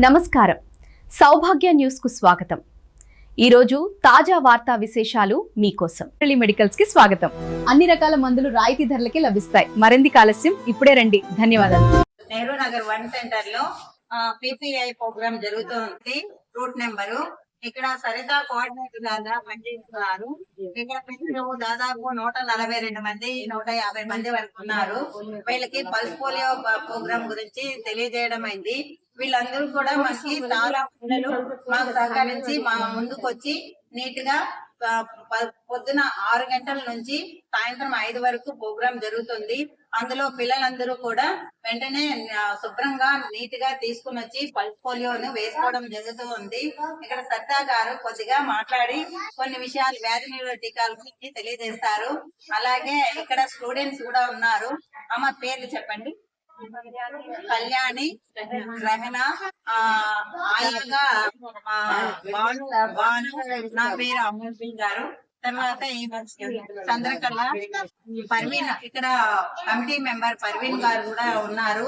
నమస్కారం. సౌభాగ్య న్యూస్ కు స్వాగతం. ఈ రోజు తాజా వార్తా విశేషాలు మీకోసం. మెడికల్స్ కి స్వాగతం. అన్ని రకాల మందులు రాయితీ ధరలకే లభిస్తాయి. మరెందుకు ఆలస్యం, ఇప్పుడే రండి. ధన్యవాదాలు. నెహ్రూ నగర్ 1 సెంటర్ లో PPI ప్రోగ్రామ్ జరుగుతుంది. రూట్ నెంబరు ఇక్కడ సరిత కోఆర్డినేటర్ లాగా పనిచేస్తున్నారు. ఇక్కడ దాదాపు 142 మంది 150 మంది వరకు ఉన్నారు. వీళ్ళకి పల్స్ పోలియో ప్రోగ్రామ్ గురించి తెలియజేయడం అయింది. వీళ్ళందరూ కూడా మనకి చాలా పిల్లలు మాకు సహకరించి మా ముందుకు వచ్చి నీట్ గా పొద్దున 6 గంటల నుంచి సాయంత్రం 5 వరకు ప్రోగ్రాం జరుగుతుంది. అందులో పిల్లలందరూ కూడా వెంటనే శుభ్రంగా నీట్ గా తీసుకుని వచ్చి పల్స్ పోలియోను వేసుకోవడం జరుగుతూ ఉంది. ఇక్కడ సత్తా గారు కొద్దిగా మాట్లాడి కొన్ని విషయాలు వ్యాధి నిరోధక టీకాల గురించి తెలియజేస్తారు. అలాగే ఇక్కడ స్టూడెంట్స్ కూడా ఉన్నారు. అమ్మ పేర్లు చెప్పండి. కళ్యాణి, రహన, ఆయాగా, బాను, నా పేరు అమూల్ గారు. తర్వాత చంద్రకళ, పర్వీన్, ఇక్కడ కమిటీ మెంబర్ పర్వీన్ గారు కూడా ఉన్నారు.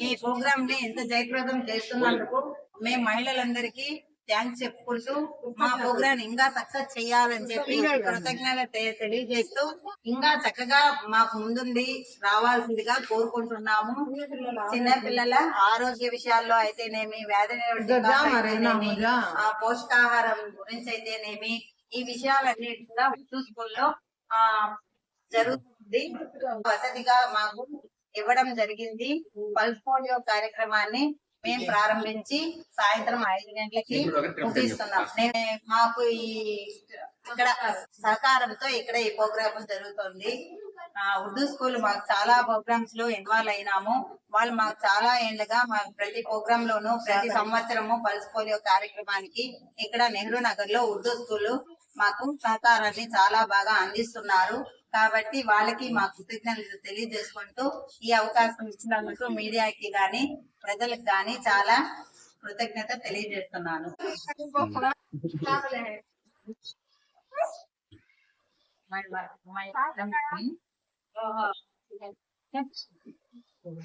ఈ ప్రోగ్రామ్ ని ఎంత జయప్రదం చేస్తున్నందుకు మేము మహిళలందరికీ థ్యాంక్స్ చెప్పుకుంటూ మా ప్రోగ్రామ్ ఇంకా సక్సెస్ చేయాలని చెప్పి కృతజ్ఞతలు తెలియజేస్తూ ఇంకా చక్కగా మాకు ముందుండి రావాల్సిందిగా కోరుకుంటున్నాము. చిన్నపిల్లల ఆరోగ్య విషయాల్లో అయితేనేమి, వ్యాధి పోషకాహారం గురించి అయితేనేమి, ఈ విషయాలన్నిటి కూడా ఉర్దూ స్కూల్లో జరుగుతుంది. వసతిగా మాకు ఇవ్వడం జరిగింది. పల్స్ పోలియో కార్యక్రమాన్ని మేము ప్రారంభించి సాయంత్రం 5 గంటలకి ముగిస్తున్నాం. మాకు ఇక్కడ సహకారంతో ఇక్కడ ఈ ప్రోగ్రామ్ జరుగుతుంది. ఉర్దూ స్కూల్ మాకు చాలా ప్రోగ్రామ్స్ లో ఇన్వాల్వ్ అయినాము. వాళ్ళు మాకు చాలా ఏళ్లుగా ప్రతి ప్రోగ్రామ్ లోను ప్రతి సంవత్సరము పల్స్ పోలియో కార్యక్రమానికి ఇక్కడ నెహ్రూ నగర్ లో ఉర్దూ స్కూల్ మాకు సహకారాన్ని చాలా బాగా అందిస్తున్నారు. కాబట్టి వాళ్ళకి మా కృతజ్ఞతలు తెలియజేసుకుంటూ ఈ అవకాశం ఇచ్చినందుకు మీడియాకి గాని ప్రజలకు గాని చాలా కృతజ్ఞత తెలియజేస్తున్నాను.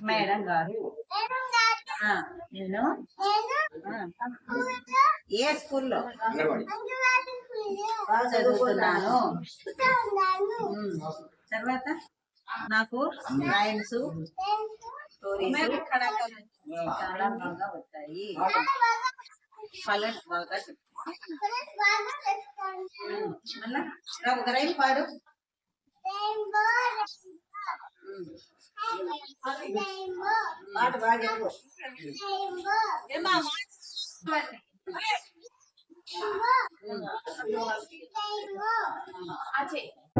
మేడం గారు, నేను ఏ స్కూల్లో చదువుతున్నాను. తర్వాత నాకు రైమ్స్, స్టోరీస్ చాలా బాగా వచ్చాయి. పల్లెట్ బాగా మళ్ళా ఒక రైమ్ పాడు. పాట బాగా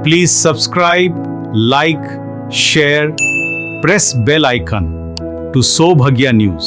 Please subscribe, like, share, press bell icon to Sobhagya News.